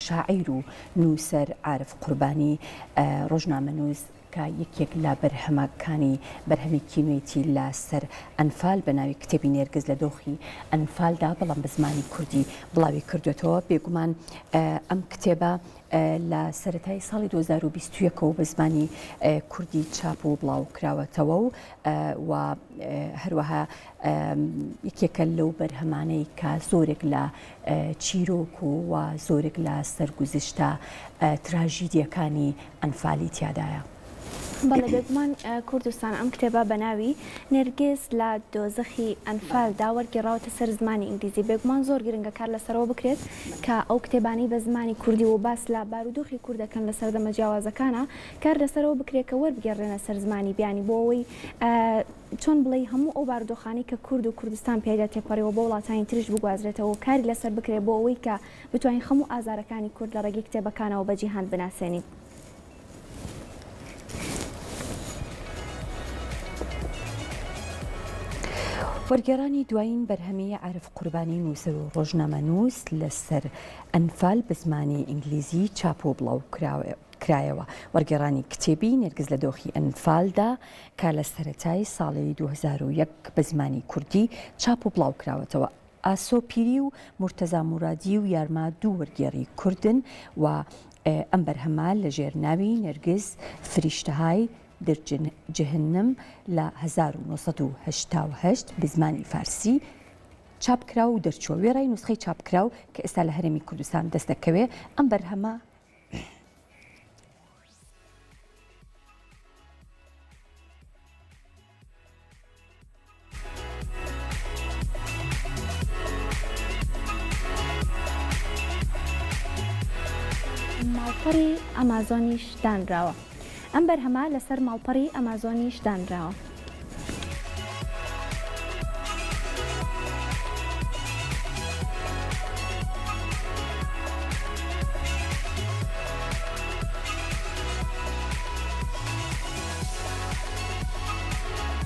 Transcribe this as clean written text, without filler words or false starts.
شاعیر و نووسەر عارف قوربانی ڕۆژنامەنووس کە یەکێک لە بەرهەمەکانی بەرهەمێکی نوێتی لە سەر ئەنفال بە ناوی کتێبی نێرگز لە دۆخی ئەنفالدا بەڵام بە زمانی کوردی بڵاوی کردوێتەوە. بێگومان ئەم کتێبە لە سەرەتای ساڵی 2021ەوە بە زمانی کوردی چاپ و بڵاو کراوەتەوە و هەروەها یەکێکە لەو بەرهەمانەی کە زۆرێک لە چیرۆک و زۆرێک لە سەرگوزشتە تراژیدیەکانی ئەنفالی تیادایە. بەڵێ بێگومان کوردستان ئەم کتێبە بە ناوی نێرگز لە دۆزەخی ئەنفالدا وەرگێڕاوەتە سەر زمانی ئینگلیزی. بێگومان زۆر گرنگە کار لەسەرەوە بکرێت کە ئەو کتێبانی بە زمانی کوردی و باس لە بارودۆخی کوردەکەن لە سەردەمە جیاوازەکانە کار لەسەرەوە بکرێت کە وەربگەڕێنە سەر زمانی بیانی بۆ ئەوەی چۆن بڵێ هەموو ئەو بارودۆخانی کە کورد و کوردستان پێدا تێپەڕێەوە بۆ وڵاتانی تریش بگوازرێتەوە کاری لەسەر بکرێت بۆ ئەوەی کە بتوانین هەموو ئازارەکانی کورد لە ڕێگەی کتێبەکانەوە بە جیهان بناسێنین. وەرگێڕانی دوایین بەرهەمەیە عارف قوربانی نووسەر و ڕۆژنامەنووس لەسەر ئەنفال بە زمانی ئینگلیزی چاپ و بڵاو کرایەوە. وەرگێڕانی کتێبی نێرگز لە دۆخی ئەنفالدا کە لە سەرەتای ساڵی 2001 بە زمانی کوردی چاپ و بڵاو کراوەتەوە. ئاسۆ پیری و مرتەزا مورادی و یارما دوو وەرگێڕی کوردن و ئەم بەرهەمە لە ژێرناوی نێرگز فریشتەهای در جهنم لە 1988 بە زمانی فارسی چاپکرا و دەرچووە. وێڕای نوسخەی چاپکراو کە ئێستا لە هەرێمی کوردستان دەست دەکەوێت. ئەم بەرهەمە ماڵپەڕی ئەمازۆنیش دانراوە. ئەم بەرهەمە لەسەر ماڵپەڕی ئەمازۆنیش دانراوە.